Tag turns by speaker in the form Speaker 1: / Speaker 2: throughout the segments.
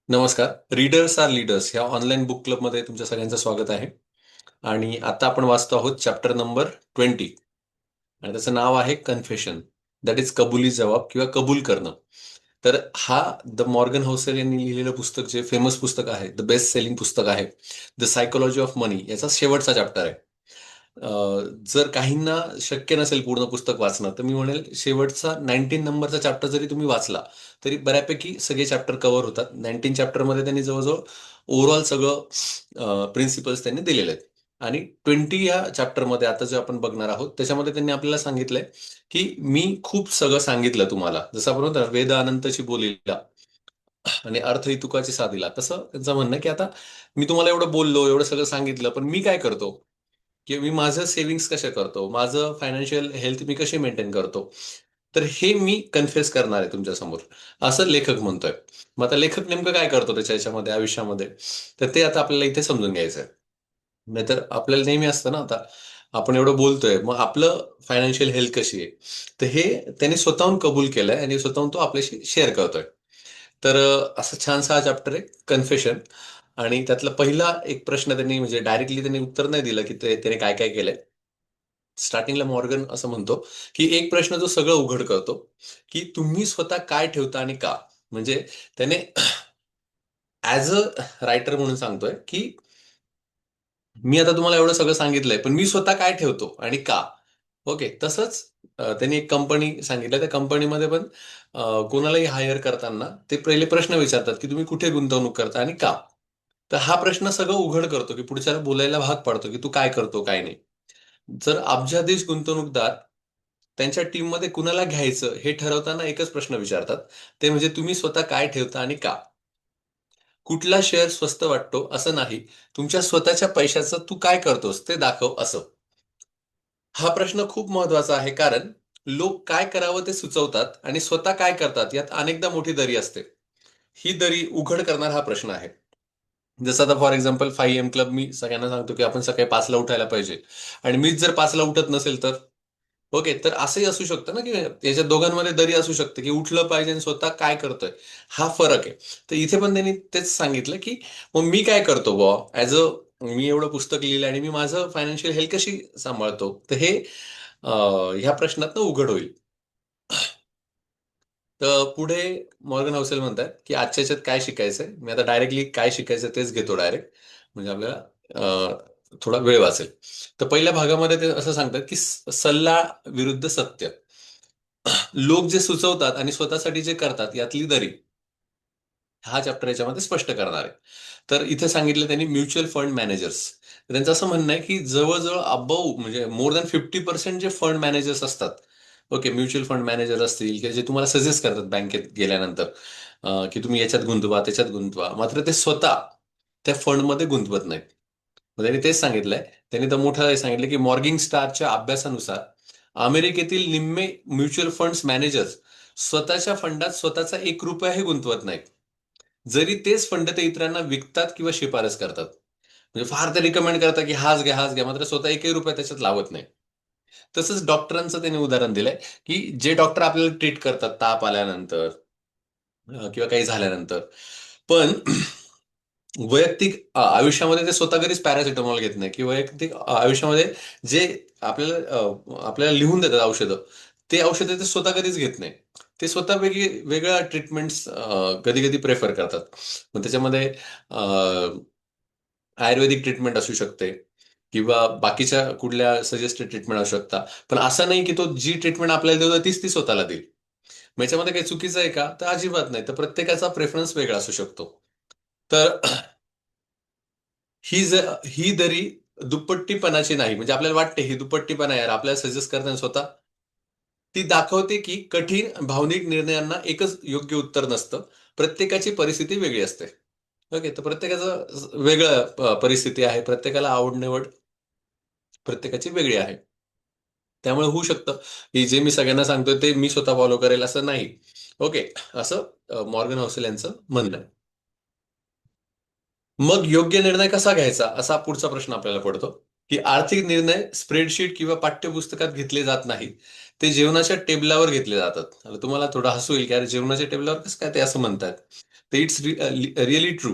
Speaker 1: नमस्कार. Readers R leaders ह्या online book क्लबमध्ये तुमच्या सगळ्यांचं स्वागत आहे. आणि आता आपण वाचतो आहोत चॅप्टर नंबर 20. आणि त्याचं नाव आहे कन्फेशन. दॅट इज कबुली जबाब किंवा कबूल करणं. तर हा द मॉर्गन हौसेल यांनी लिहिलेलं पुस्तक, जे फेमस पुस्तक आहे, द बेस्ट सेलिंग पुस्तक आहे, द सायकोलॉजी ऑफ मनी, याचा शेवटचा चॅप्टर आहे. जर काहींना शक्य नसेल पूर्ण पुस्तक वाचणं, तर मी म्हणेल शेवटचा 19 नंबरचा चॅप्टर जरी तुम्ही वाचला तरी बऱ्यापैकी सगळे चॅप्टर कव्हर होतात. 19 चॅप्टरमध्ये त्यांनी जवळजवळ ओव्हरऑल सगळं प्रिन्सिपल्स त्यांनी दिलेले आहेत. आणि 20 या चॅप्टरमध्ये आता जे आपण बघणार आहोत त्याच्यामध्ये त्यांनी आपल्याला सांगितलंय की मी खूप सगळं सांगितलं तुम्हाला, जसं आपण म्हणतो ना, वेद अनंतची बोलीला आणि अर्थ ही तुकाची साधीला, तसं त्यांचं म्हणणं आहे की आता मी तुम्हाला एवढं बोललो, एवढं सगळं सांगितलं, पण मी काय करतो, की मी माझं सेव्हिंग्स कसे करतो, माझं फायनान्शियल हेल्थ मी कशी मेंटेन करतो, तर हे मी कन्फेस करणार आहे तुमच्यासमोर, असं लेखक म्हणतोय. मग आता लेखक नेमकं काय करतो त्याच्या याच्यामध्ये, आयुष्यामध्ये, तर ते आता आपल्याला इथे समजून घ्यायचं आहे. नाहीतर आपल्याला नेहमी असतं ना, आता आपण एवढं बोलतोय, मग आपलं फायनान्शियल हेल्थ कशी आहे, तर हे त्यांनी स्वतःहून कबूल केलंय आणि स्वतःहून तो आपल्याशी शेअर करतोय. तर असं छानसा हा चॅप्टर आहे, कन्फेशन. आणि त्यातला पहिला एक प्रश्न त्यांनी, म्हणजे डायरेक्टली त्यांनी उत्तर नाही दिलं की त्याने काय काय केलंय. स्टार्टिंगला मॉर्गन असं म्हणतो की एक प्रश्न जो सगळं उघड करतो, की तुम्ही स्वतः काय ठेवता आणि का. म्हणजे त्याने ऍज अ रायटर म्हणून सांगतोय की मी आता तुम्हाला एवढं सगळं सांगितलंय, पण मी स्वतः काय ठेवतो आणि का. ओके, तसंच त्यांनी एक कंपनी सांगितलं, त्या कंपनीमध्ये पण कोणालाही हायर करताना ते पहिले प्रश्न विचारतात की तुम्ही कुठे गुंतवणूक करता आणि का. तर हा प्रश्न सगळं उघड करतो, की पुढच्याला बोलायला भाग पाडतो की तू काय करतो काय नाही. जर अब्जाधीश गुंतवणूकदार त्यांच्या टीममध्ये कुणाला घ्यायचं हे ठरवताना एकच प्रश्न विचारतात, ते म्हणजे तुम्ही स्वतः काय ठेवता आणि का. कुठला शेअर स्वस्त वाटतो असं नाही, तुमच्या स्वतःच्या पैशाचं तू काय करतोस ते दाखव असं. हा प्रश्न खूप महत्वाचा आहे, कारण लोक काय करावं ते सुचवतात आणि स्वतः काय करतात यात अनेकदा मोठी दरी असते. ही दरी उघड करणार हा प्रश्न आहे. जसं आता फॉर एक्झाम्पल 5 AM क्लब मी सगळ्यांना सांगतो की आपण सकाळी 5ला उठायला पाहिजे, आणि मीच जर 5ला उठत नसेल तर. ओके, तर असंही असू शकतं ना, की याच्या दोघांमध्ये दरी असू शकते, की उठलं पाहिजे आणि स्वतः काय करतोय, हा फरक आहे. तर इथे पण त्यांनी तेच सांगितलं की मग मी काय करतो बुवा, ऍज अ, मी एवढं पुस्तक लिहिलं आणि मी माझं फायनान्शियल हेल्थ कशी सांभाळतो, तर हे ह्या प्रश्नातनं उघड होईल. तर पुढे मॉर्गन हाऊसेल म्हणतात की आजच्या याच्यात काय शिकायचंय. मी आता डायरेक्टली काय शिकायचं तेच घेतो डायरेक्ट, म्हणजे आपल्याला थोडा वेळ वाचेल. तर पहिल्या भागामध्ये ते असं सांगतात की सल्ला विरुद्ध सत्य. लोक जे सुचवतात आणि स्वतःसाठी जे करतात यातली दरी, हा चॅप्टर याच्यामध्ये स्पष्ट करणार आहे. तर इथे सांगितलं त्यांनी म्युच्युअल फंड मॅनेजर्स. त्यांचं असं म्हणणं आहे की जवळजवळ अबाऊ, म्हणजे मोर दॅन 50% जे फंड मॅनेजर्स असतात, ओके, म्युच्युअल फंड मॅनेजर असतील की जे तुम्हाला सजेस्ट करतात बँकेत गेल्यानंतर, की तुम्ही याच्यात गुंतवा त्याच्यात गुंतवा, मात्र ते स्वतः त्या फंडमध्ये गुंतवत नाहीत. मग त्यांनी तेच सांगितलंय. त्यांनी तर मोठं हे सांगितलं की मॉर्गिंग स्टारच्या अभ्यासानुसार अमेरिकेतील निम्मे म्युच्युअल फंड्स मॅनेजर्स स्वतःच्या फंडात स्वतःचा 1 रुपयाही गुंतवत नाहीत, जरी तेच फंड ते इतरांना विकतात किंवा शिफारस करतात. म्हणजे फार ते रिकमेंड करतात की हाच घ्या हाच घ्या, मात्र स्वतः 1 रुपया त्याच्यात लावत नाही. तसंच डॉक्टरांचं त्यांनी उदाहरण दिलंय, की जे डॉक्टर आपल्याला ट्रीट करतात ताप आल्यानंतर, किंवा काही झाल्यानंतर, पण वैयक्तिक आयुष्यामध्ये ते स्वतः कधीच पॅरासिटामॉल घेत नाही, किंवा वैयक्तिक आयुष्यामध्ये जे आपल्याला लिहून देतात औषधं, ते औषधं ते स्वतः कधीच घेत नाही. ते स्वतः वेगळ्या ट्रीटमेंट्स कधी कधी प्रेफर करतात. मग त्याच्यामध्ये आयुर्वेदिक ट्रीटमेंट असू शकते, किंवा बाकीच्या कुठल्या सजेस्टेड ट्रीटमेंट असू शकता. पण असं नाही की तो जी ट्रीटमेंट आपल्याला देतो तीच ती स्वतःला देईल. मग याच्यामध्ये काही चुकीचं आहे का, तर अजिबात नाही. तर प्रत्येकाचा प्रेफरन्स वेगळा असू शकतो. तर ही दरी दुप्पट्टीपणाची नाही, म्हणजे आपल्याला वाटते ही दुप्पट्टीपणा यार आपल्याला सजेस्ट करताना स्वतः, ती दाखवते की कठीण भावनिक निर्णयांना एकच योग्य उत्तर नसतं. प्रत्येकाची परिस्थिती वेगळी असते. ओके, तर प्रत्येकाचं वेगळं परिस्थिती आहे, प्रत्येकाला आवड निवड प्रत्येकाची वेगळी आहे. त्यामुळे होऊ शकतं की जे मी सगळ्यांना सांगतोय ते मी स्वतः फॉलो करेल असं नाही. ओके, असं मॉर्गन हाऊसेल यांचं म्हणणं आहे. मग योग्य निर्णय कसा घ्यायचा, असा पुढचा प्रश्न आपल्याला पडतो, की आर्थिक निर्णय स्प्रेडशीट किंवा पाठ्यपुस्तकात घेतले जात नाहीत. ते जेवणाच्या टेबलावर घेतले जातात. आता तुम्हाला थोडं हसू येईल की अरे जेवणाच्या टेबलावर कसं काय ते असं म्हणतात. तर इट्स रिअली ट्रू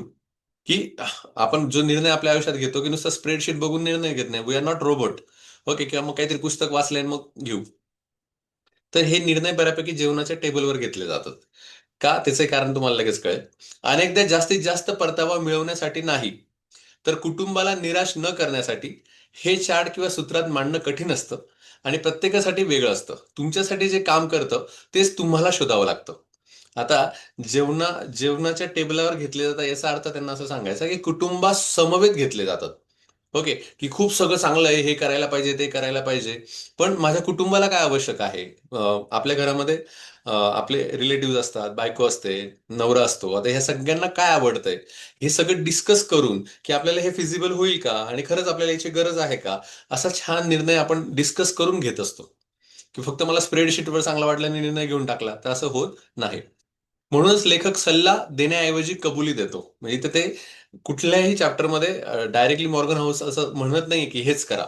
Speaker 1: की आपण जो निर्णय आपल्या आयुष्यात घेतो की नुसतं स्प्रेडशीट बघून निर्णय घेत नाही, we are not robot. Okay, किंवा मग काहीतरी पुस्तक वाचलंय आणि मग घेऊ. तर हे निर्णय बऱ्यापैकी जेवणाच्या टेबलवर घेतले जातात. का? त्याचे कारण तुम्हाला लगेच कळेल. अनेकदा जास्तीत जास्त परतावा मिळवण्यासाठी नाही, तर कुटुंबाला निराश न करण्यासाठी हे चार्ट किंवा सूत्रात मांडणं कठीण असतं आणि प्रत्येकासाठी वेगळं असतं. तुमच्यासाठी जे काम करतं तेच तुम्हाला शोधावं लागतं. आता जेवणाच्या टेबलावर घेतले जातात याचा अर्थ त्यांना असं सांगायचा की कुटुंबास समवेत घेतले जातात. ओके, की खूप सगळं चांगलं आहे, हे करायला पाहिजे, ते करायला पाहिजे. पण माझ्या कुटुंबाला काय आवश्यक आहे? आपल्या घरामध्ये आपले रिलेटिव्ह असतात, बायको असते, नवरा असतो. आता ह्या सगळ्यांना काय आवडतंय? हे सगळं डिस्कस करून की आपल्याला हे फिजिबल होईल का? आणि खरंच आपल्याला याची गरज आहे का? असा छान निर्णय आपण डिस्कस करून घेत असतो. की फक्त मला स्प्रेडशीटवर चांगला वाटला आणि निर्णय घेऊन टाकला, तर असं होत नाही. म्हणूनच लेखक सल्ला देण्याऐवजी कबुली देतो. म्हणजे इथं ते कुठल्याही चॅप्टरमध्ये डायरेक्टली मॉर्गन हाऊस असं म्हणत नाही की हेच करा.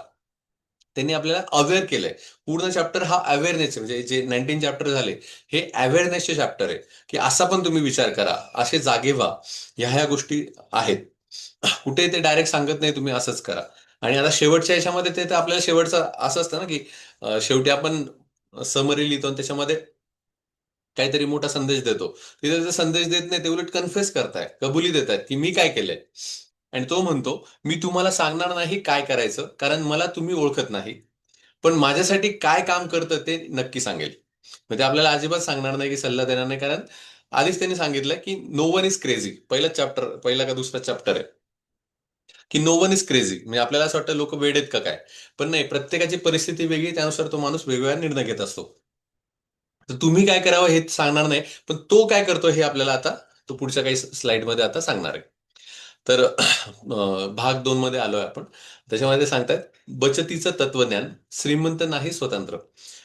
Speaker 1: त्यांनी आपल्याला अवेअर केलंय. पूर्ण चॅप्टर हा अवेअरनेस, म्हणजे जे 19 चॅप्टर झाले, हे अवेअरनेसचे चॅप्टर आहे. की असा पण तुम्ही विचार करा, असे जागे व्हा, ह्या गोष्टी आहेत. कुठे ते डायरेक्ट सांगत नाही तुम्ही असंच करा. आणि आता शेवटच्या याच्यामध्ये ते तर आपल्याला शेवटचं असं असतं ना की शेवटी आपण समरी लिहितो आणि त्याच्यामध्ये काहीतरी मोठा संदेश देतो. तिथे जर संदेश देत नाही, ते उलट कन्फेस करताय, कबुली देत आहेत की मी काय केलंय. आणि तो म्हणतो, मी तुम्हाला सांगणार नाही काय करायचं, कारण मला तुम्ही ओळखत नाही. पण माझ्यासाठी काय काम करतं ते नक्की सांगेल. म्हणजे आपल्याला अजिबात सांगणार नाही की सल्ला देणार नाही, कारण आधीच त्यांनी सांगितलं की नो वन इज क्रेझी. पहिला का दुसरा चॅप्टर आहे की नो वन इज क्रेझी. म्हणजे आपल्याला असं वाटतं लोक वेडेत का काय. पण नाही, प्रत्येकाची परिस्थिती वेगळी, त्यानुसार तो माणूस वेगवेगळा निर्णय घेत असतो. तर तुम्ही काय करावं हे सांगणार नाही, पण तो काय करतो हे आपल्याला आता, तो पुढच्या काही स्लाइडमध्ये आता सांगणार आहे. तर भाग 2 मध्ये आलोय आपण. त्याच्यामध्ये ते सांगतात, बचतीचं तत्वज्ञान, श्रीमंत नाही स्वतंत्र.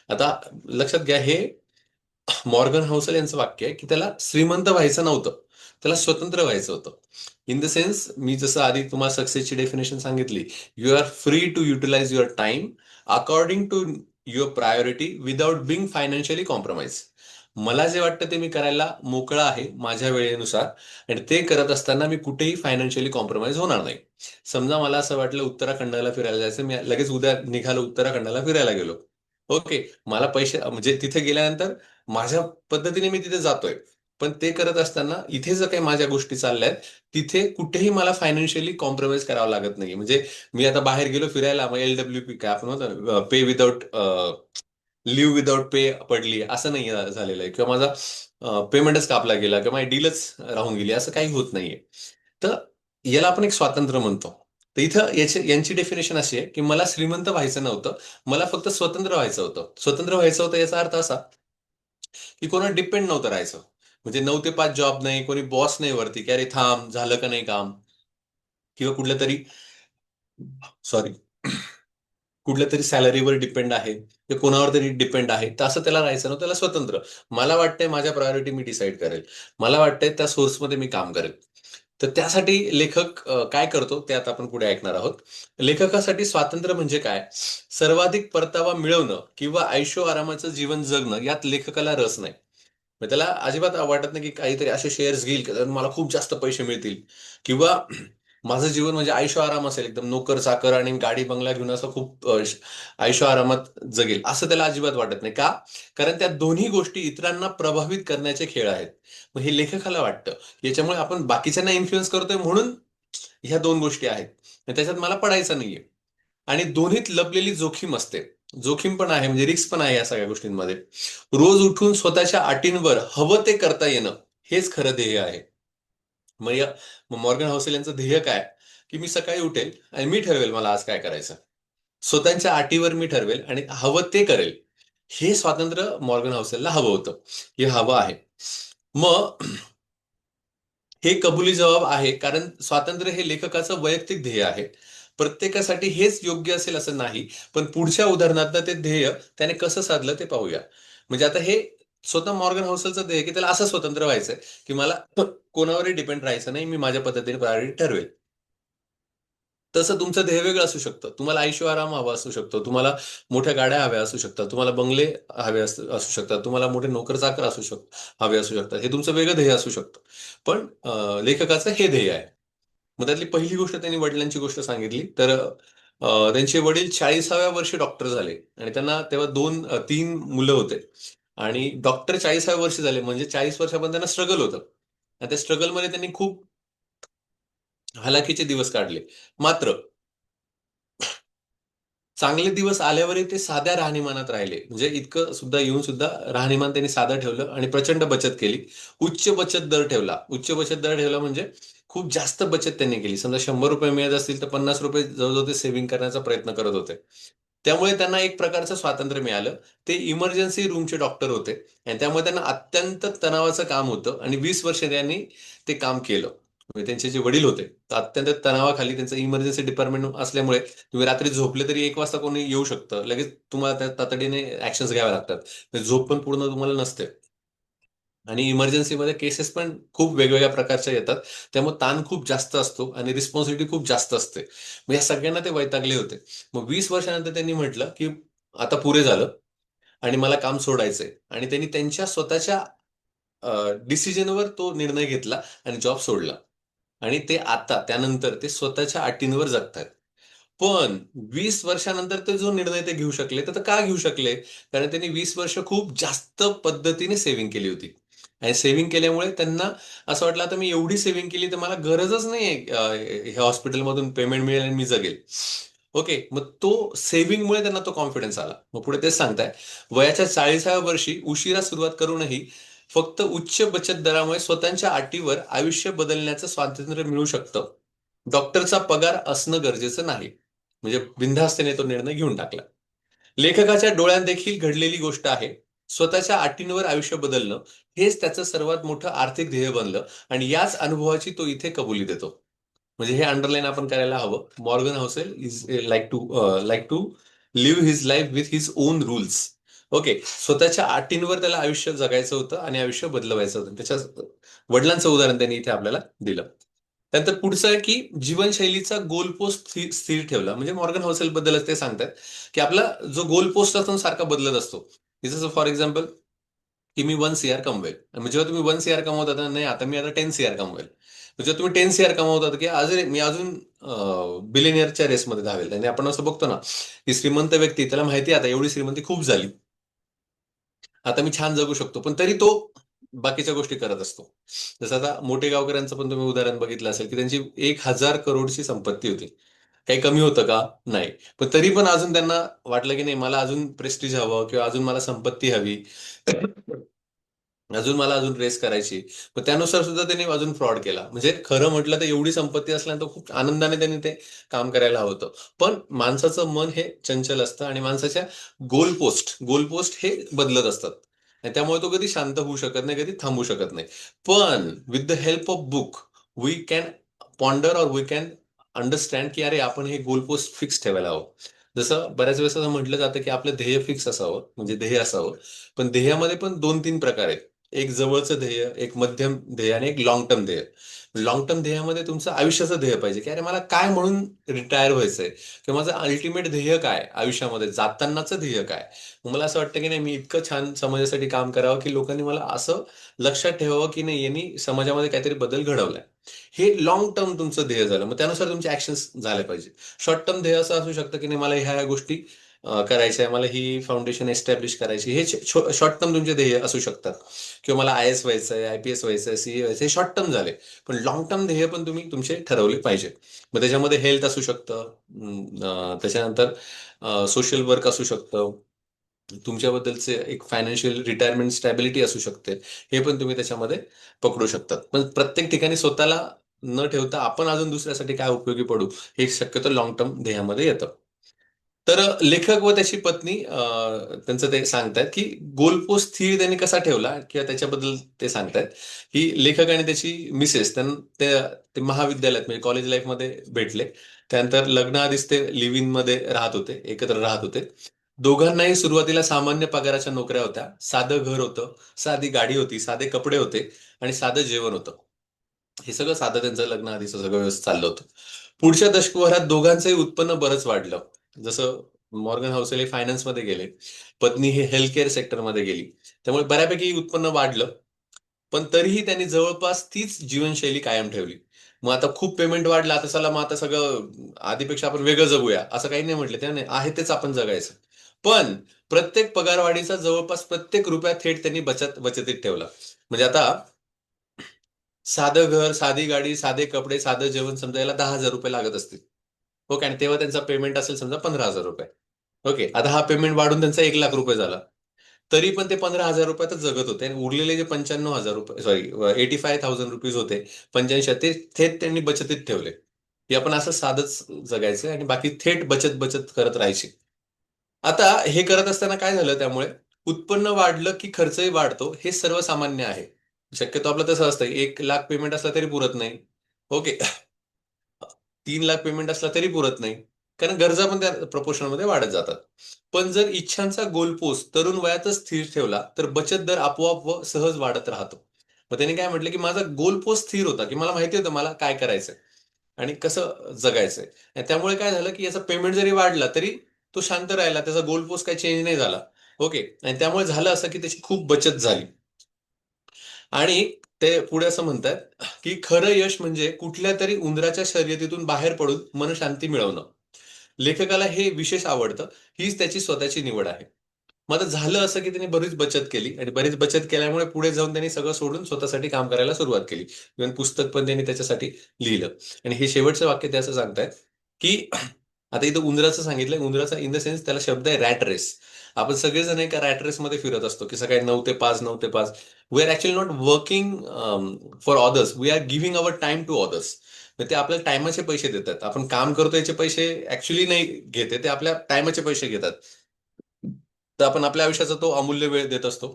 Speaker 1: आता लक्षात घ्या, हे मॉर्गन हाऊसल यांचं वाक्य आहे की त्याला श्रीमंत व्हायचं नव्हतं, त्याला स्वतंत्र व्हायचं होतं. इन द सेन्स, मी जसं आधी तुम्हाला सक्सेसची डेफिनेशन सांगितली, you are free to utilise your time according to your priority without being financially compromise. मला जे वाटतं ते मी करायला मोकळा आहे माझ्या वेळेनुसार, आणि ते करत असताना मी कुठेही फायनान्शियली कॉम्प्रोमाइज होणार नाही. समजा मला असं वाटलं उत्तराखंडाला फिरायला जायचं, मी लगेच उद्या निघालो उत्तराखंडाला फिरायला गेलो. ओके, मला पैसे म्हणजे तिथे गेल्यानंतर माझ्या पद्धतीने मी तिथे जातोय. पण ते करत असताना इथे जर काही माझ्या गोष्टी चालल्यात, तिथे कुठेही मला फायनान्शियली कॉम्प्रोमाइज करावं लागत नाही. म्हणजे मी आता बाहेर गेलो फिरायला, मग LWP काय आपण म्हणतो, पे विदाउट लिव्ह विदाउट पे पडली, असं नाही झालेलं आहे, किंवा माझा पेमेंटच कापला गेला, किंवा माझी डीलच राहून गेली, असं काही होत नाहीये. तर याला आपण एक स्वातंत्र्य म्हणतो. तर इथं यांची डेफिनेशन अशी आहे की मला श्रीमंत व्हायचं नव्हतं, मला फक्त स्वतंत्र व्हायचं होतं. स्वतंत्र व्हायचं होतं याचा अर्थ असा की कोणा डिपेंड नव्हतं राहायचं. म्हणजे 9 ते 5 जॉब नाही, कोणी बॉस नाही वरती की अरे थांब, झालं का नाही काम, किंवा कुठल्या तरी, सॉरी, कुठल्या तरी सॅलरीवर डिपेंड आहे, ते कोणावर तरी डिपेंड आहे, तर असं त्याला राहायचं नव्हतं. त्याला स्वतंत्र, मला वाटतंय माझ्या प्रायोरिटी मी डिसाईड करेल, मला वाटतंय त्या सोर्समध्ये मी काम करेल. तर त्यासाठी लेखक काय करतो ते आता आपण पुढे ऐकणार आहोत. लेखकासाठी स्वातंत्र्य म्हणजे काय? सर्वाधिक परतावा मिळवणं किंवा ऐशो आरामाचं जीवन जगणं यात लेखकाला रस नाही. मग त्याला अजिबात वाटत नाही की काहीतरी असे शेअर्स घेईल का त्यातून मला खूप जास्त पैसे मिळतील, किंवा माझं जीवन म्हणजे ऐशो आराम असेल, एकदम नोकर चाकर आणि गाडी बंगला घेऊन असं खूप ऐशो आरामात जगेल, असं त्याला अजिबात वाटत नाही. का? कारण त्या दोन्ही गोष्टी इतरांना प्रभावित करण्याचे खेळ आहेत. मग हे लेखकाला वाटतं याच्यामुळे आपण बाकीच्यांना इन्फ्लुएन्स करतोय, म्हणून ह्या दोन गोष्टी आहेत आणि त्याच्यात मला पडायचं नाहीये. आणि दोन्हीत लपलेली जोखीम असते. जोखीम पण आहे, म्हणजे रिस्क पण आहे या सगळ्या गोष्टींमध्ये. रोज उठून स्वतःच्या अटींवर हवं ते करता येणं, हेच खरं ध्येय आहे. मग मॉर्गन हाऊसेल यांचं ध्येय काय? की मी सकाळी उठेल आणि मी ठरवेल मला आज काय करायचं. स्वतःच्या अटीवर मी ठरवेल आणि हवं ते करेल. हे स्वातंत्र्य मॉर्गन हाऊसेलला हवं होतं. हे हवं आहे. मग हे कबुली जबाब आहे, कारण स्वातंत्र्य हे लेखकाचं वैयक्तिक ध्येय आहे. प्रत्येकासाठी हेच योग्य असेल असं नाही. पण पुढच्या उदाहरणात ते ध्येय त्याने कसं साधलं ते पाहूया. म्हणजे आता हे स्वतः मॉर्गन हाऊसेलचं ध्येय की त्याला असं स्वतंत्र व्हायचंय की मला कोणावरही डिपेंड राहायचं नाही, मी माझ्या पद्धतीने प्रायोरिटी ठरवेल. तसं तुमचं ध्येय वेगळं असू शकतं. तुम्हाला ऐशो आराम हवा असू शकतो, तुम्हाला मोठ्या गाड्या हव्या असू शकतात, तुम्हाला बंगले हवे असू शकतात, तुम्हाला मोठे नोकर-चाकर हवे असू शकतात. हे तुमचं वेगळं ध्येय असू शकतं. पण लेखकाचं हे ध्येय आहे. मग त्यातली पहिली गोष्ट त्यांनी वडिलांची गोष्ट सांगितली. तर त्यांचे वडील 40व्या वर्षी डॉक्टर झाले आणि त्यांना तेव्हा 3 मुलं होते. आणि डॉक्टर 40व्या वर्षी झाले म्हणजे 40 वर्षापर्यंत त्यांना स्ट्रगल होतं. आणि त्या स्ट्रगलमध्ये त्यांनी खूप हलाखीचे दिवस काढले. मात्र चांगले दिवस आल्यावरही ते साध्या राहणीमानात राहिले. म्हणजे इतकं सुद्धा येऊन सुद्धा राहणीमान त्यांनी साधं ठेवलं आणि प्रचंड बचत केली. उच्च बचत दर ठेवला. उच्च बचत दर ठेवला म्हणजे खूप जास्त बचत त्यांनी केली. समजा ₹100 मिळत असतील तर ₹50 जवळजवळ ते सेव्हिंग करण्याचा प्रयत्न करत होते. त्यामुळे त्यांना एक प्रकारचं स्वातंत्र्य मिळालं. ते इमर्जन्सी रूमचे डॉक्टर होते आणि त्यामुळे त्यांना अत्यंत तणावाचं काम होतं आणि 20 वर्ष त्यांनी ते काम केलं. म्हणजे त्यांचे जे वडील होते, तर अत्यंत तणावाखाली त्यांचं इमर्जन्सी डिपार्टमेंट असल्यामुळे तुम्ही रात्री झोपले तरी 1 वाजता कोणी येऊ शकतं. लगेच तुम्हाला त्या तातडीने ऍक्शन्स घ्याव्या लागतात. म्हणजे झोप पण पूर्ण तुम्हाला नसते. आणि इमर्जन्सीमध्ये केसेस पण खूप वेगवेगळ्या प्रकारच्या येतात. त्यामुळे ताण खूप जास्त असतो आणि रिस्पॉन्सिबिलिटी खूप जास्त असते. मग या सगळ्यांना ते वैतागले होते. मग 20 वर्षानंतर त्यांनी म्हटलं, की आता पुरे झालं आणि मला काम सोडायचंय. आणि त्यांनी त्यांच्या स्वतःच्या डिसिजनवर तो निर्णय घेतला आणि जॉब सोडला. आणि ते आता त्यानंतर ते स्वतःच्या अटींवर जगतायत. पण 20 वर्षानंतर ते जो निर्णय ते घेऊ शकले, तर का घेऊ शकले? कारण त्यांनी 20 वर्ष खूप जास्त पद्धतीने सेव्हिंग केली होती. आणि सेव्हिंग केल्यामुळे त्यांना असं वाटलं, आता मी एवढी सेव्हिंग केली, तर मला गरजच नाहीये ह्या हॉस्पिटलमधून पेमेंट मिळेल आणि मी जगेल. ओके. मग तो सेव्हिंगमुळे त्यांना तो कॉन्फिडन्स आला. मग पुढे तेच सांगताय, वयाच्या 40व्या वर्षी उशिरा सुरुवात करूनही फक्त उच्च बचत दरामुळे स्वतःच्या अटीवर आयुष्य बदलण्याचं स्वातंत्र्य मिळू शकतं. डॉक्टरचा पगार असणं गरजेचं नाही. म्हणजे बिनधास्तीने तो निर्णय घेऊन टाकला. लेखकाच्या डोळ्यात देखील घडलेली गोष्ट आहे. स्वतःच्या अटींवर आयुष्य बदलणं हेच त्याचं सर्वात मोठं आर्थिक ध्येय बनलं आणि याच अनुभवाची तो इथे कबुली देतो. म्हणजे हे अंडरलाईन आपण करायला हवं. Morgan Housel is like to live his life with his own rules. Okay. स्वतःच्या अटींवर त्याला आयुष्य जगायचं होतं आणि आयुष्य बदलवायचं होतं. त्याच्या वडिलांचं उदाहरण त्यांनी इथे आपल्याला दिलं. त्यानंतर पुढचं आहे की जीवनशैलीचा गोल पोस्ट स्थिर ठेवला. म्हणजे मॉर्गन हौसेल बद्दलच ते सांगतात की आपला जो गोल पोस्ट असतो ना, सारखा बदलत असतो. जसं फॉर एक्झाम्पल की मी 1 CR कमवेल. म्हणजे जेव्हा तुम्ही 1 CR कमवतात ना, नाही आता मी आता 10 CR कमवेल. जेव्हा तुम्ही 10 CR कमवतात की आज मी अजून बिलियनियरच्या रेसमध्ये धावेल. आणि आपण असं बघतो ना, की श्रीमंत व्यक्ती त्याला माहिती आहे आता एवढी श्रीमंती खूप झाली. आता मी छान जगू शकतो. पण तरी तो बाकीच्या गोष्टी करत असतो. जसं आता मोठे गावकऱ्यांचं पण तुम्ही उदाहरण बघितलं असेल, की त्यांची 1,000 करोडची संपत्ती होती. काही कमी होतं का? नाही. पण तरी पण अजून त्यांना वाटलं, की नाही मला अजून प्रेस्टिज हवं किंवा अजून मला संपत्ती हवी. अजून रेस करायची. मग त्यानुसार सुद्धा त्यांनी अजून फ्रॉड केला. म्हणजे खरं म्हटलं तर एवढी संपत्ती असल्यानंतर खूप आनंदाने त्यांनी ते काम करायला हवं होतं. पण माणसाचं मन हे चंचल असतं आणि माणसाच्या गोल पोस्ट हे बदलत असतात. आणि त्यामुळे तो कधी शांत होऊ शकत नाही, कधी थांबू शकत नाही. पण with the help of book we can ponder और वी कॅन अंडरस्टँड की अरे आपण हे गोल पोस्ट फिक्स ठेवायला हवं. जसं बऱ्याच वेळेस असं म्हटलं जातं की आपलं ध्येय फिक्स असावं, म्हणजे ध्येय असावं. पण ध्येयामध्ये पण 2-3 प्रकार आहेत. एक जवळचं ध्येय, एक मध्यम ध्येय आणि एक लाँग टर्म ध्येय. लाँग टर्म ध्येयामध्ये तुमचं आयुष्याचं ध्येय पाहिजे, की अरे मला काय म्हणून रिटायर व्हायचंय? किंवा माझं अल्टिमेट ध्येय काय आयुष्यामध्ये? जातानाचं ध्येय काय? मग मला असं वाटतं की नाही मी इतकं छान समाजासाठी काम करावं, की लोकांनी मला असं लक्षात ठेवावं, की नाही यांनी समाजामध्ये काहीतरी बदल घडवलाय. हे लाँग टर्म तुमचं ध्येय झालं. मग त्यानुसार तुमचे ॲक्शन्स झाले पाहिजे. शॉर्ट टर्म ध्येय असं असू शकतं, की नाही मला ह्या-ह्या गोष्टी करायच्या आहे. मला ही फाउंडेशन एस्टॅब्लिश करायची. हे शॉर्ट टर्म तुमचे ध्येय असू शकतात. किंवा मला IAS व्हायचंय, IPS व्हायचंय, CA व्हायचंय, हे शॉर्ट टर्म झाले. पण लाँग टर्म ध्येय पण तुम्ही तुमचे ठरवले पाहिजे. मग त्याच्यामध्ये हेल्थ असू शकतं, त्याच्यानंतर सोशल वर्क असू शकतं, तुमच्याबद्दलचे एक फायनान्शियल रिटायरमेंट स्टॅबिलिटी असू शकते. हे पण तुम्ही त्याच्यामध्ये पकडू शकतात. पण प्रत्येक ठिकाणी स्वतःला न ठेवता आपण अजून दुसऱ्यासाठी काय उपयोगी पडू, हे शक्यतो लाँग टर्म ध्येयामध्ये येतं. तर लेखक व त्याची पत्नी त्यांचं ते सांगतायत, की गोलपोस्ट स्थिर त्यांनी कसा ठेवला किंवा त्याच्याबद्दल ते सांगतायत, की लेखक आणि त्याची मिसेस ते महाविद्यालयात म्हणजे कॉलेज लाईफमध्ये भेटले. त्यानंतर लग्नाआधीच ते लिव्ह इन मध्ये राहत होते, एकत्र राहत होते. दोघांनाही सुरुवातीला सामान्य पगाराच्या नोकऱ्या होत्या. साधं घर होतं, साधी गाडी होती, साधे कपडे होते आणि साधं जेवण होतं. हे सगळं साधं त्यांचं लग्नाआधीचं सगळं व्यवस्थित चाललं होतं. पुढच्या दशकभरात दोघांचंही उत्पन्न बरंच वाढलं. जसं मॉर्गन हाऊसेल हे फायनान्समध्ये गेले, पत्नी हे हेल्थ केअर सेक्टरमध्ये गेली. त्यामुळे बऱ्यापैकी उत्पन्न वाढलं. पण तरीही त्यांनी जवळपास तीच जीवनशैली कायम ठेवली. मग आता खूप पेमेंट वाढलं, आता चला मग आता सगळं आधीपेक्षा आपण वेगळं जगूया, असं काही नाही म्हटलं. त्याने आहे तेच आपण जगायचं. पण प्रत्येक पगारवाढीचा जवळपास प्रत्येक रुपया थेट त्यांनी बचतीत ठेवला. म्हणजे आता साधं घर, साधी गाडी, साधे कपडे, साधं जेवण समजा याला 10,000 रुपये लागत असतील. ओके, आणि तेव्हा त्यांचा पेमेंट असेल समजा 15,000 रुपये. ओके, आता हा पेमेंट वाढून त्यांचा 1,00,000 रुपये झाला. तरी पण ते 15,000 रुपयातच जगत होते आणि उरलेले जे 95,000 रुपये, सॉरी 85,000 रुपीज होते, 85 ते थेट त्यांनी बचतीत ठेवले. की आपण असं साधंच जगायचं आणि बाकी थेट बचत बचत करत राहायची. आता हे करत असताना काय झालं त्यामुळे, उत्पन्न वाढलं की खर्चही वाढतो, हे सर्वसामान्य आहे. शक्यतो आपलं तसं असतं, 1,00,000 पेमेंट असला तरी पुरत नाही. ओके, 3,00,000 पेमेंट असला तरी पुरत नाही. कारण गरजा पण त्या प्रपोर्शनमध्ये वाढत जातात. पण जर इच्छांचा गोलपोस्ट तरुण वयातच स्थिर ठेवला, तर बचत दर आपोआप व सहज वाढत राहतो. मग त्यांनी काय म्हटलं, की माझा गोलपोस्ट स्थिर होता, की मला माहिती होतं मला काय करायचंय आणि कसं जगायचंय. आणि त्यामुळे काय झालं, की याचा पेमेंट जरी वाढला, तरी तो शांत राहिला. त्याचा गोलपोस्ट काही चेंज नाही झाला. ओके. आणि त्यामुळे झालं असं, की त्याची खूप बचत झाली. आणि ते पुढे असं म्हणतात, की खरं यश म्हणजे कुठल्या तरी उंदराच्या शर्यतीतून बाहेर पडून मनशांती मिळवणं. लेखकाला हे विशेष आवडतं. हीच त्याची स्वतःची निवड आहे. मग आता झालं असं, की त्यांनी बरीच बचत केली आणि बरीच बचत केल्यामुळे पुढे जाऊन त्यांनी सगळं सोडून स्वतःसाठी काम करायला सुरुवात केली. इव्हन पुस्तक पण त्यांनी त्याच्यासाठी लिहिलं. आणि हे शेवटचं वाक्य ते असं सांगतायत, की आता इथं उंदराचं सांगितलंय. उंदराचा इन द सेन्स त्याला शब्द आहे रॅट रेस. आपण सगळेजण एका रॅट रेसमध्ये फिरत असतो, की सकाळी 9 ते 5, 9 ते 5. We are actually not working for others. We are giving our time to others. तर ते आपल्याला टायमाचे पैसे देतात. आपण काम करतो याचे पैसे ऍक्च्युली नाही घेते, ते आपल्या टायमाचे पैसे घेतात. तर आपण आपल्या आयुष्याचा तो अमूल्य वेळ देत असतो.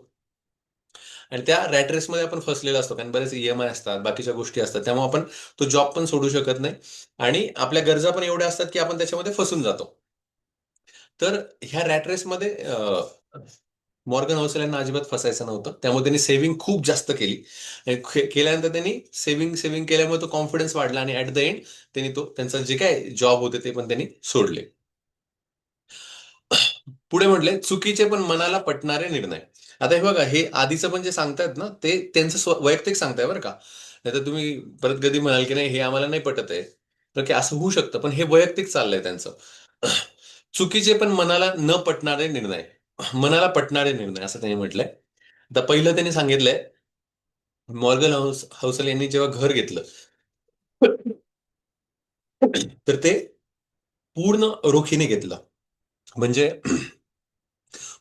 Speaker 1: आणि त्या रॅट रेसमध्ये आपण फसलेलो असतो, कारण बरेच EMI असतात, बाकीच्या गोष्टी असतात. त्यामुळे आपण तो जॉब पण सोडू शकत नाही आणि आपल्या गरजा पण एवढ्या असतात, की आपण त्याच्यामध्ये फसून जातो. तर ह्या रॅट रेसमध्ये मॉर्गन हाऊसेल यांना अजिबात फसायचं नव्हतं. त्यामुळे त्यांनी सेव्हिंग खूप जास्त केली. आणि केल्यानंतर त्यांनी सेव्हिंग सेव्हिंग केल्यामुळे तो कॉन्फिडन्स वाढला आणि ऍट द एंड त्यांनी तो त्यांचा जे काय जॉब होते ते पण त्यांनी सोडले. पुढे म्हटले, चुकीचे पण मनाला पटणारे निर्णय. आता हे बघा, हे आधीचं पण जे सांगतायत ना, ते त्यांचं वैयक्तिक सांगताय बरं का. नाहीतर तुम्ही परत कधी म्हणाल की नाही हे आम्हाला नाही पटत आहे, तर की असं होऊ शकतं. पण हे वैयक्तिक चाललंय त्यांचं. चुकीचे पण मनाला न पटणारे निर्णय. मनाला पटणारे निर्णय असं त्यांनी म्हटलंय. आता पहिलं त्यांनी सांगितलंय, मॉर्गन हाऊसल यांनी जेव्हा घर घेतलं, तर ते पूर्ण रोखीने घेतलं. म्हणजे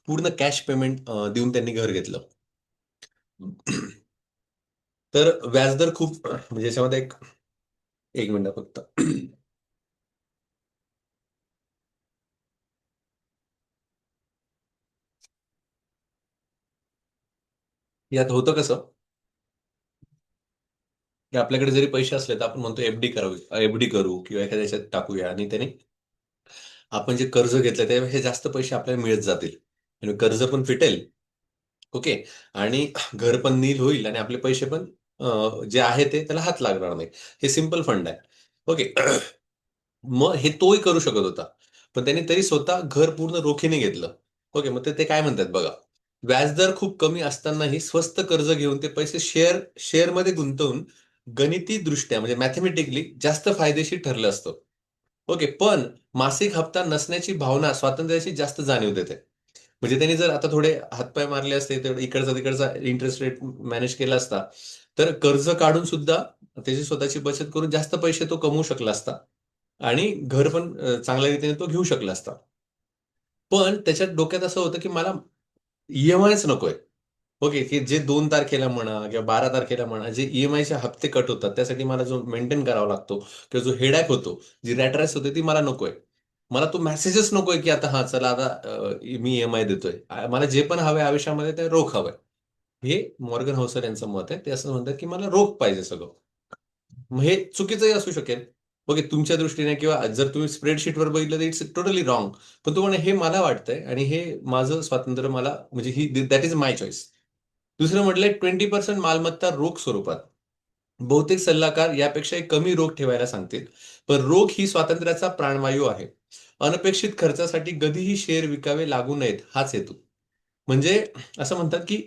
Speaker 1: पूर्ण कॅश पेमेंट देऊन त्यांनी घर घेतलं. तर व्याजदर खूप म्हणजे याच्यामध्ये एक मिनिट फक्त. यात होतं कसं, की आपल्याकडे जरी पैसे असले तर आपण म्हणतो एफडी करावी, एफडी करू किंवा एखाद्या याच्यात टाकूया आणि त्याने आपण जे कर्ज घेतलं ते हे जास्त पैसे आपल्याला मिळत जातील आणि कर्ज पण फिटेल. ओके. आणि घर पण नील होईल आणि आपले पैसे पण जे आहे ते त्याला हात लागणार नाही. हे सिंपल फंड आहे. ओके. मग हे तोही करू शकत होता. पण त्यांनी तरी स्वतः घर पूर्ण रोखीने घेतलं. ओके. मग ते ते काय म्हणतात बघा. व्याजदर खूप कमी असतानाही स्वस्त कर्ज घेऊन ते पैसे शेअरमध्ये गुंतवून गणिती दृष्ट्या म्हणजे मॅथमॅटिकली जास्त फायदेशीर ठरलं असतं. ओके. पण मासिक हप्ता नसण्याची भावना स्वातंत्र्याची जास्त जाणीव देते. म्हणजे त्यांनी जर आता थोडे हातपाय मारले असते, तर इकडचा तिकडचा इंटरेस्ट रेट मॅनेज केला असता, तर कर्ज काढून सुद्धा त्याची स्वतःची बचत करून जास्त पैसे तो कमवू शकला असता आणि घर पण चांगल्या रीतीने तो घेऊ शकला असता. पण त्याच्या डोक्यात असं होतं, की मला EMIच नकोय. ओके, की जे 2 तारखेला म्हणा किंवा 12 तारखेला म्हणा, जे EMIचे हप्ते कट होतात, त्यासाठी मला जो मेंटेन करावा लागतो किंवा जो हेडॅक होतो, जी रॅट रेस होते, ती मला नकोय. मला तो मेसेजच नकोय, की आता हां, चला आता मी EMI देतोय. मला जे पण हवंय आयुष्यामध्ये ते रोख हवंय. हे मॉर्गन हाउसर यांचं मत आहे. ते असं म्हणतात, की मला रोख पाहिजे सगळं. मग हे चुकीचंही असू शकेल. ओके, तुमच्या दृष्टीने किंवा जर तुम्ही स्प्रेडशीटवर बघितलं तर इट्स टोटली रॉंग. पण तुम्हाला हे मला वाटतंय आणि हे माझं स्वातंत्र्य मला म्हणजे ही दॅट इज माय चॉईस. दुसरं म्हटलंय 20% मालमत्ता रोख स्वरूपात. बहुतेक सल्लागार यापेक्षाही कमी रोख ठेवायला सांगतील. पण रोख ही स्वातंत्र्याचा प्राणवायू आहे. अनपेक्षित खर्चासाठी कधीही शेअर विकावे लागू नयेत हाच हेतू. म्हणजे असं म्हणतात की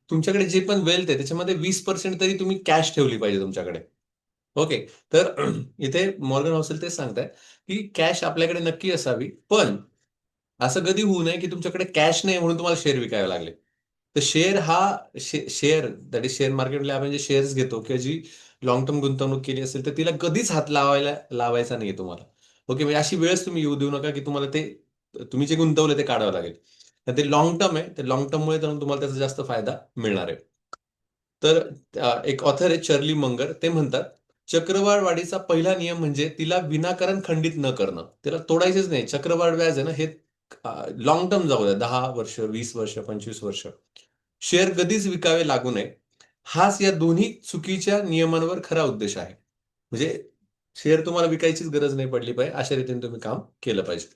Speaker 1: तुमच्याकडे जे पण वेल्थ आहे त्याच्यामध्ये 20% तरी तुम्ही कॅश ठेवली पाहिजे तुमच्याकडे. ओके. तर इथे मॉर्गन हॉसेल तेच सांगताय की कॅश आपल्याकडे नक्की असावी, पण असं कधी होऊ नये की तुमच्याकडे कॅश नाही म्हणून तुम्हाला शेअर विकावे लागले. तर शेअर हा शेअर दॅट इज शेअर मार्केटला आपण जे शेअर्स घेतो किंवा जी लॉंग टर्म गुंतवणूक केली असेल तर तिला कधीच हात लावायचा नाहीये तुम्हाला. ओके. म्हणजे अशी वेळच तुम्ही येऊ देऊ नका की तुम्हाला ते तुम्ही जे गुंतवलं ते काढावं लागेल. तर ते लॉंग टर्म आहे. ते लॉंग टर्ममुळे तर तुम्हाला त्याचा जास्त फायदा मिळणार आहे. तर एक ऑथर आहे चर्ली मंगर, ते म्हणतात, चक्रवाढ वाढीचा पहिला नियम म्हणजे तिला विनाकारण खंडित न करणं. तिला तोडायचंच नाही. चक्रवाढ व्याज आहे ना, हे लॉंग टर्म जाऊ द्या. 10 वर्ष, 20 वर्ष, 25 वर्ष. शेअर कधीच विकावे लागू नये. हाच या दोन्ही चुकीच्या नियमांवर खरा उद्देश आहे. म्हणजे शेअर तुम्हाला विकायचीच गरज नाही पडली पाहिजे. अशा रीतीने तुम्ही काम केलं पाहिजे.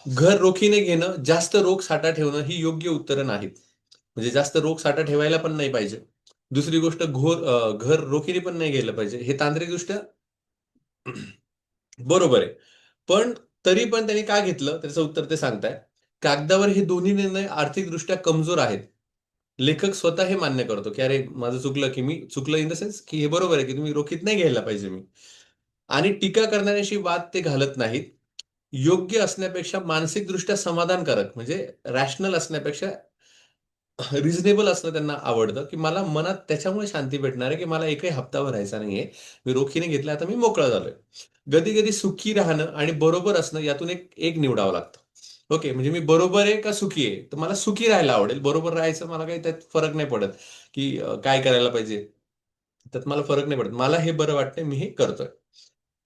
Speaker 1: घर रोखीने घेणं, जास्त रोख साठा ठेवणं ही योग्य उत्तरं नाहीत. म्हणजे जास्त रोख साठा ठेवायला पण नाही पाहिजे. दुसरी गोष्ट घर रोखीने पण नाही घ्यायला पाहिजे. हे तांत्रिकदृष्ट्या बरोबर आहे. पण तरी पण त्यांनी काय घेतलं त्याचं उत्तर ते सांगताय. कागदावर हे दोन्ही निर्णय आर्थिकदृष्ट्या कमजोर आहेत. लेखक स्वतः हे मान्य करतो, की अरे माझं चुकलं, की मी चुकलं इन द सेन्स, की हे बरोबर आहे, की तुम्ही रोखीत नाही घ्यायला पाहिजे मी. आणि टीका करणाऱ्याशी वाद ते घालत नाहीत. योग्य असण्यापेक्षा मानसिकदृष्ट्या समाधानकारक म्हणजे रॅशनल असण्यापेक्षा रिझनेबल असणं त्यांना आवडतं, की मला मनात त्याच्यामुळे शांती भेटणार आहे, की मला एकही हप्ता भरायचा नाहीये. मी रोखीने घेतला आता मी मोकळा झालोय. कधी-कधी सुखी राहणं आणि बरोबर असणं यातून एक एक निवडावं लागतं. ओके, म्हणजे मी बरोबर आहे का सुखी आहे? तर मला सुखी राहायला आवडेल. बरोबर राहायचं मला काही त्यात फरक नाही पडत, की काय करायला पाहिजे. त्यात मला फरक नाही पडत. मला हे बरं वाटतंय, मी हे करतोय.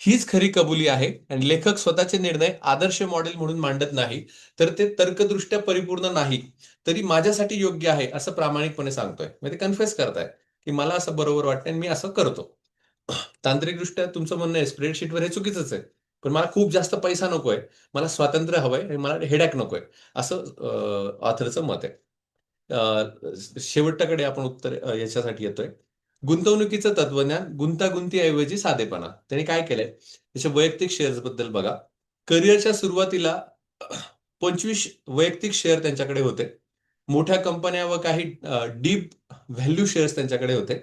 Speaker 1: हीच खरी कबुली आहे आणि लेखक स्वतःचे निर्णय आदर्श मॉडेल म्हणून मांडत नाही, तर ते तर्कदृष्ट्या परिपूर्ण नाही, तरी माझ्यासाठी योग्य आहे असं प्रामाणिकपणे सांगतोय. म्हणजे कन्फेस करताय, की मला असं बरोबर वाटतंय आणि मी असं करतो. तांत्रिकदृष्ट्या तुमचं म्हणणं आहे स्प्रेडशीटवर हे चुकीचंच आहे. पण मला खूप जास्त पैसा नकोय. मला स्वातंत्र्य हवंय आणि मला हेडॅक नकोय. असं ऑथरचं मत आहे. शेवटाकडे आपण उत्तर याच्यासाठी येतोय. गुंतवणुकीचं तत्वज्ञान गुंतागुंतीऐवजी साधेपणा. त्याने काय केलंय? त्याच्या वैयक्तिक शेअर्सबद्दल बघा. करिअरच्या सुरुवातीला 25 वैयक्तिक शेअर त्यांच्याकडे होते. मोठ्या कंपन्या व काही डीप व्हॅल्यू शेअर्स त्यांच्याकडे होते.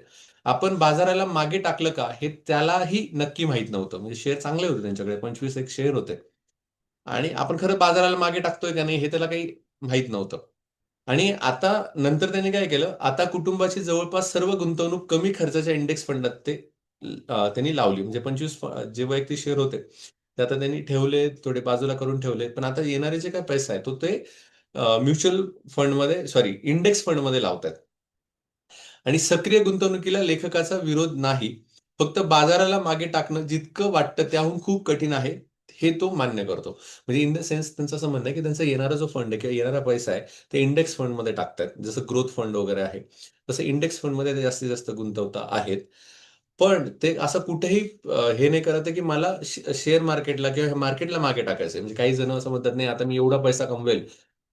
Speaker 1: आपण बाजाराला मागे टाकलं का हे त्यालाही नक्की माहीत नव्हतं. म्हणजे शेअर चांगले होते त्यांच्याकडे 25 एक शेअर होते. आणि आपण खरं बाजाराला मागे टाकतोय का नाही हे त्याला काही माहीत नव्हतं. आणि आता नंतर त्यांनी काय केलं, आता कुटुंबाची जवळपास सर्व गुंतवणूक कमी खर्चाच्या इंडेक्स फंडात त्यांनी लावली. म्हणजे 25 जे वैयक्तिक शेअर होते, ते आता त्यांनी ठेवले, थोडे बाजूला करून ठेवले. पण आता येणारे जे काही पैसा आहे, तो ते म्युच्युअल फंडमध्ये सॉरी इंडेक्स फंडमध्ये लावतायत. आणि सक्रिय गुंतवणुकीला लेखकाचा विरोध नाही. फक्त बाजाराला मागे टाकणं जितकं वाटतं त्याहून खूप कठीण आहे, हे तो मान्य करतो. म्हणजे इन द सेन्स त्यांचं असं म्हणणं आहे, की त्यांचा येणारा जो फंड आहे किंवा येणारा पैसा आहे, ते इंडेक्स फंडमध्ये टाकतायत. जसं ग्रोथ फंड वगैरे आहे. तसं इंडेक्स फंडमध्ये ते जास्तीत जास्त गुंतवता आहेत. पण ते असं कुठेही हे नाही करत आहे, की मला शेअर मार्केटला किंवा मार्केटला मागे टाकायचं म्हणजे काही जण असं म्हणतात, "नाही, आता मी एवढा पैसा कमवेल,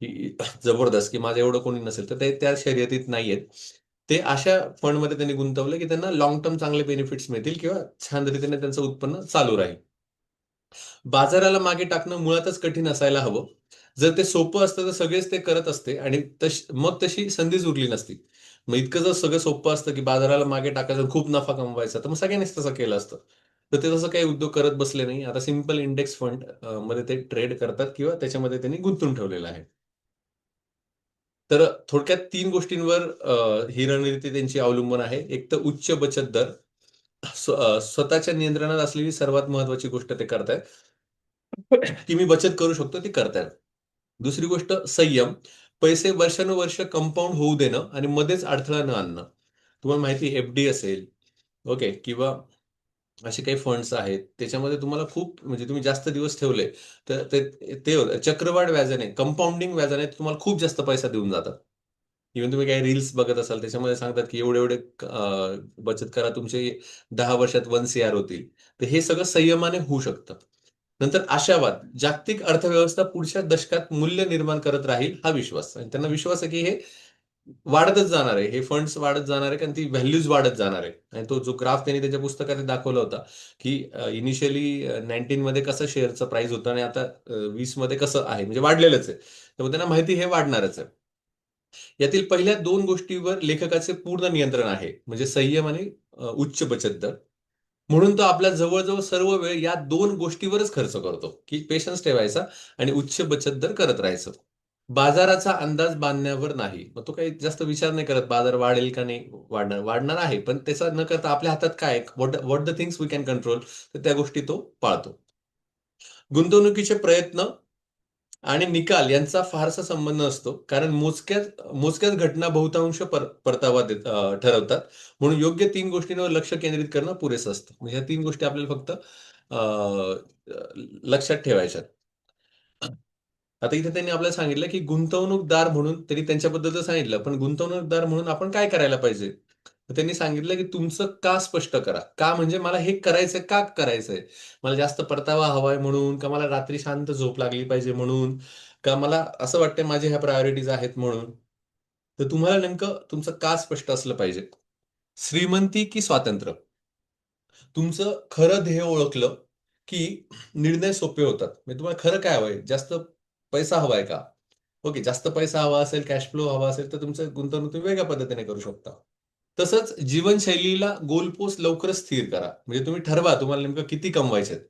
Speaker 1: की जबरदस्त, की माझं एवढं कोणी नसेल." तर ते त्या शर्यतीत नाहीयेत. ते अशा फंडमध्ये त्यांनी गुंतवलं, की त्यांना लाँग टर्म चांगले बेनिफिट्स मिळतील किंवा छान रीतीने त्यांचं उत्पन्न चालू राहील. बाजाराला मागे टाकणं मुळातच कठीण असायला हवं. जर ते सोपं असतं तर सगळेच ते करत असते आणि मग तशी संधीच उरली नसती. मग इतकं जर सगळं सोपं असतं, की बाजाराला मागे टाकायचं, खूप नफा कमवायचा, तर मग सगळ्यांनीच तसं केलं असतं. तर ते तसं काही उद्योग करत बसले नाही. आता सिंपल इंडेक्स फंड मध्ये ते ट्रेड करतात किंवा त्याच्यामध्ये त्यांनी गुंतवून ठेवलेलं आहे. तर थोडक्यात 3 गोष्टींवर ही रणनीती त्यांची अवलंबून आहे. एक तर उच्च बचत दर, स्वतःच्या नियंत्रणात असलेली सर्वात महत्त्वाची गोष्ट ते करतायत. की मी बचत करू शकतो ती करतायत. दुसरी गोष्ट संयम. पैसे वर्षानुवर्ष कंपाउंड होऊ देणं आणि मध्येच अडथळा न आणणं. तुम्हाला माहिती आहे एफ-डी असेल, ओके किंवा असे काही फंड्स आहेत. त्याच्यामध्ये तुम्हाला खूप म्हणजे तुम्ही जास्त दिवस ठेवले, तर ते ते चक्रवाढ व्याजाने, कंपाउंडिंग व्याजाने तुम्हाला खूप जास्त पैसा देऊन जातात. इव्हन तुम्ही काही रील्स बघत असाल त्याच्यामध्ये सांगतात, की एवढे-एवढे बचत करा तुमचे 10 वर्षात 1 सीआर होतील. तर हे सगळं संयमाने होऊ शकतं. नंतर आशावाद. जागतिक अर्थव्यवस्था पुढच्या दशकात मूल्य निर्माण करत राहील हा विश्वास. आणि त्यांना विश्वास आहे, की हे वाढतच जाणार आहे. हे फंड्स वाढत जाणार आहे कारण ती व्हॅल्यूज वाढत जाणार आहे. आणि तो जो ग्राफ त्यांनी त्याच्या पुस्तकात दाखवला होता, की इनिशियली 19 मध्ये कसं शेअरचं प्राइस होतं आणि आता 20 मध्ये कसं आहे, म्हणजे वाढलेलंच आहे. त्यामुळे त्यांना माहिती हे वाढणारच आहे. यातील पहिल्या दोन गोष्टीवर लेखकाचे पूर्ण नियंत्रण आहे, म्हणजे संयम आणि उच्च बचत दर. म्हणून तो आपल्या जवळजवळ सर्व वेळ या दोन गोष्टीवरच खर्च करतो, की पेशन्स ठेवायचा आणि उच्च बचत दर करत राहायचं. बाजाराचा अंदाज बांधण्यावर नाही. मग तो काही जास्त विचार नाही करत, बाजार वाढेल का नाही वाढणार. वाढणार आहे, पण त्याचा न करता आपल्या हातात काय, what what the things we can control, तर त्या गोष्टी तो पाळतो. गुंतवणुकीचे प्रयत्न आणि निकाल यांचा फारसा संबंध नसतो, कारण मोजक्याच मोजक्याच घटना बहुतांश परतावा ठरवतात. म्हणून योग्य 3 गोष्टींवर लक्ष केंद्रित करणं पुरेसं असतं. म्हणजे ह्या 3 गोष्टी आपल्याला फक्त अ, लक्षात ठेवायच्या. आता इथे त्यांनी आपल्याला सांगितलं, की गुंतवणूकदार म्हणून त्यांनी त्यांच्याबद्दल सांगितलं, पण गुंतवणूकदार म्हणून आपण काय करायला पाहिजे? तर त्यांनी सांगितलं, की तुमचं का स्पष्ट करा. का म्हणजे मला हे करायचंय, का करायचंय? मला जास्त परतावा हवाय म्हणून, का मला रात्री शांत झोप लागली पाहिजे म्हणून, का मला असं वाटतंय माझ्या ह्या प्रायोरिटीज आहेत म्हणून. तर तुम्हाला नेमकं तुमचं का स्पष्ट असलं पाहिजे. श्रीमंती की स्वातंत्र्य? तुमचं खरं ध्येय ओळखलं, की निर्णय सोपे होतात. म्हणजे तुम्हाला खरं काय हवंय? जास्त पैसा हवाय का? ओके, जास्त पैसा हवा असेल, कॅश फ्लो हवा असेल, तर तुमचं गुंतवणूक तुम्ही वेगळ्या पद्धतीने करू शकता. तसंच जीवनशैलीला गोलपोस्ट लवकरच स्थिर करा. म्हणजे तुम्ही ठरवा तुम्हाला नेमकं किती कमवायचे आहेत.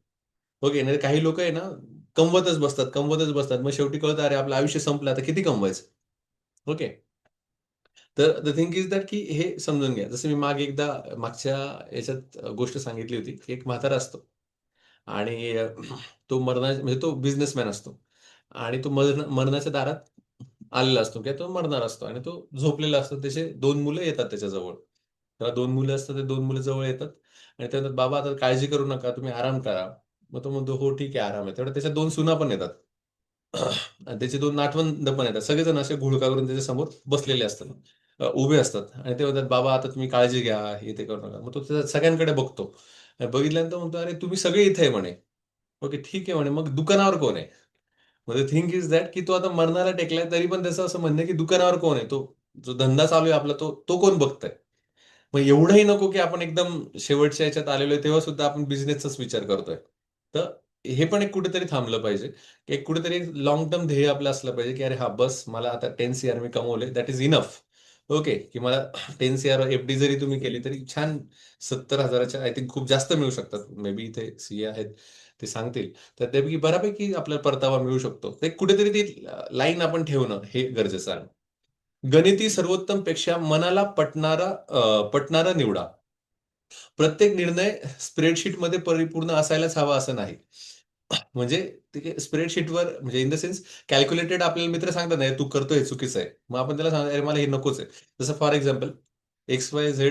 Speaker 1: ओके, नाही काही लोक आहे ना, कमवतच बसतात, कमवतच बसतात. मग शेवटी कळतं, अरे आपलं आयुष्य संपलं, आता किती कमवायचं? ओके. तर द थिंग इज दॅट की हे समजून घ्या. जसं मी मागच्या याच्यात गोष्ट सांगितली होती, की एक म्हातारा असतो आणि तो म्हणजे तो बिझनेसमॅन असतो आणि तो मरणाच्या दारात आलेला असतो किंवा तो मरणार असतो आणि तो झोपलेला असतो. त्याचे 2 मुलं येतात त्याच्याजवळ. त्याला 2 मुलं असतात, ते 2 मुलं जवळ येतात आणि ते म्हणतात, "बाबा आता काळजी करू नका, तुम्ही आराम करा." मग तो म्हणतो, "हो ठीक आहे, आराम आहे." तेवढ्यात त्याच्या 2 सुना पण येतात. आणि त्याचे 2 नातवंड पण येतात. सगळेजण असे घोळका करून त्याच्या समोर बसलेले असतात. उभे असतात आणि ते म्हणतात, "बाबा आता तुम्ही काळजी घ्या, हे ते करू नका." मग तो त्या सगळ्यांकडे बघतो. आणि बघितल्यानंतर म्हणतो, "अरे तुम्ही सगळे इथे आहे," म्हणे. ओके, ठीक आहे म्हणे. "मग दुकानावर कोण आहे?" मग द थिंग इज दॅट की तो आता मरणाला टेकलाय, तरी पण त्याचं असं म्हणणं आहे, की दुकानावर कोण आहे? तो जो धंदा चालू आहे आपला, तो कोण बघतंय? मग एवढंही नको, की आपण एकदम शेवटच्या ह्याच्यात आलेलो आहे, तेव्हा सुद्धा आपण बिझनेसचाच विचार करतोय. तर हे पण एक कुठेतरी थांबलं पाहिजे. की एक कुठेतरी लाँग टर्म ध्येय आपलं असलं पाहिजे, की अरे हां, बस मला आता 10 सीआर मी कमवले, दॅट इज इनफ. ओके, की मला 10 सीआर एफडी जरी तुम्ही केली, तरी छान 70,000च्या आय थिंक खूप जास्त मिळू शकतात. मे बी इथे सीए आहेत, ते सांगतील. तर त्यापैकी बऱ्यापैकी आपल्याला परतावा मिळू शकतो. ते कुठेतरी ती लाईन आपण ठेवणं हे गरजेचं आहे. गणिती सर्वोत्तमपेक्षा मनाला पटणारा निवडा. प्रत्येक निर्णय स्प्रेडशीटमध्ये परिपूर्ण असायलाच हवा असं नाही. म्हणजे ते स्प्रेडशीटवर म्हणजे इन द सेन्स कॅल्क्युलेटेड आपल्याला मित्र सांगतात नाही, तू करतोय हे चुकीचं आहे. मग आपण त्याला सांगतो, "अरे मला हे नकोच आहे." जसं फॉर एक्झाम्पल XYZ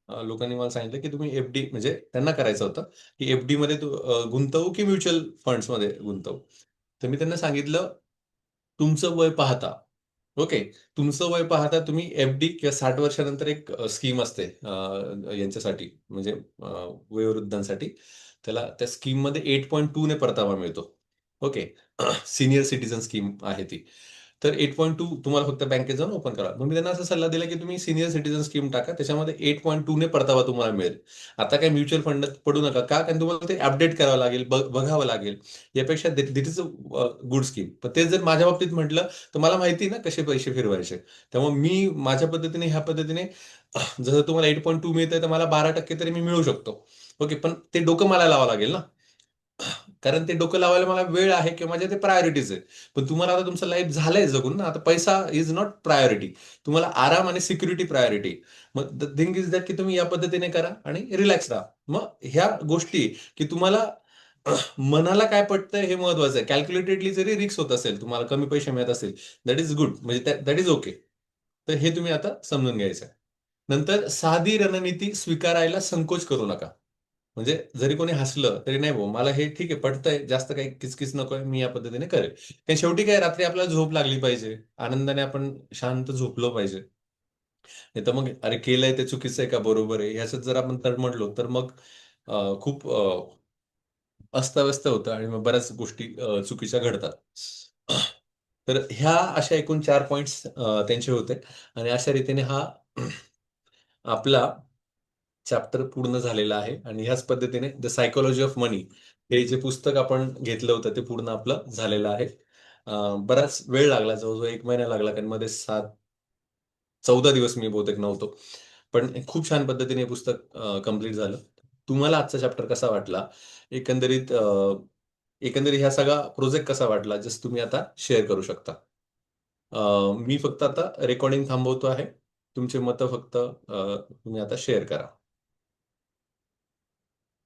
Speaker 1: लोकांनी मला सांगितलं, की तुम्ही एफ-डी म्हणजे त्यांना करायचं होतं, की एफ-डीमध्ये तू गुंतवू की म्युच्युअल फंड्समध्ये गुंतवू? तर मी त्यांना सांगितलं, तुमचं वय पाहता ओके. तुमचं वय पाहता तुम्ही एफ-डी किंवा 60 वर्षानंतर एक स्कीम असते यांच्यासाठी म्हणजे वयोवृद्धांसाठी. त्या स्कीममध्ये 8.2 ने परतावा मिळतो. ओके. सीनियर सिटिझन स्कीम आहे ती. तर 8.2 तुम्हाला फक्त बँकेत जाऊन ओपन करा. मग मी त्यांना असा सल्ला दिला, की तुम्ही सीनियर सिटिझन स्कीम टाका. त्याच्यामध्ये 8.2 ने परतावा तुम्हाला मिळेल. आता काही म्युच्युअल फंडात पडू नका. का? कारण तुम्हाला ते अपडेट करावं लागेल, बघावं लागेल. यापेक्षा this is a good scheme. पण तेच जर माझ्या बाबतीत म्हटलं, तर मला माहिती आहे ना कसे पैसे फिरवायचे. त्यामुळे मी माझ्या पद्धतीने ह्या पद्धतीने जसं तुम्हाला 8.2 मिळतंय, तर मला 12% तरी मी मिळवू शकतो. ओके. पण ते डोकं मला लावावं लागेल ना. कारण ते डोकं लावायला मला वेळ आहे किंवा माझ्या ते प्रायोरिटीज आहेत. पण तुम्हाला आता तुमचं लाईफ झालंय जगून ना, आता पैसा इज नॉट प्रायोरिटी. तुम्हाला आराम आणि सिक्युरिटी प्रायोरिटी. मग द थिंग इज दॅट की तुम्ही या पद्धतीने करा आणि रिलॅक्स राहा. मग ह्या गोष्टी की तुम्हाला मनाला काय पटतंय हे महत्वाचं आहे. कॅल्क्युलेटेडली जरी रिस्क होत असेल, तुम्हाला कमी पैसे मिळत असतील, दॅट इज गुड. म्हणजे दॅट इज ओके. तर हे तुम्ही आता समजून घ्यायचं आहे. नंतर साधी रणनीती स्वीकारायला संकोच करू नका. म्हणजे जरी कोणी हसलं तरी नाही भाऊ मला हे ठीक आहे पटतंय, जास्त काही किचकिच नकोय, मी या पद्धतीने करेल. कारण शेवटी काय रात्री आपल्याला झोप लागली पाहिजे. आनंदाने आपण शांत झोपलो पाहिजे. नाहीतर मग अरे केलंय ते चुकीचं आहे का बरोबर आहे ह्याच्यात जर आपण तडमडलो तर मग खूप अस्ताव्यस्त होतं आणि मग बऱ्याच गोष्टी चुकीच्या घडतात. तर ह्या अशा एकूण 4 पॉइंट्स त्यांचे होते आणि अशा रीतीने हा आपला चॅप्टर पूर्ण झालेला आहे आणि ह्याच पद्धतीने द सायकोलॉजी ऑफ मनी हे जे पुस्तक आपण घेतलं होतं ते पूर्ण आपलं झालेलं आहे. बराच वेळ लागला, जवळजवळ 1 महिना लागला, कारण मध्ये 14 दिवस मी बहुतेक नव्हतो. पण खूप छान पद्धतीने हे पुस्तक कंप्लीट झालं. तुम्हाला आजचा चॅप्टर कसा वाटला? एकंदरीत एकंदरीत ह्या सगळा प्रोजेक्ट कसा वाटला? जसं तुम्ही आता शेअर करू शकता. मी फक्त आता रेकॉर्डिंग थांबवतो आहे. तुमचे मतं फक्त तुम्ही आता शेअर करा.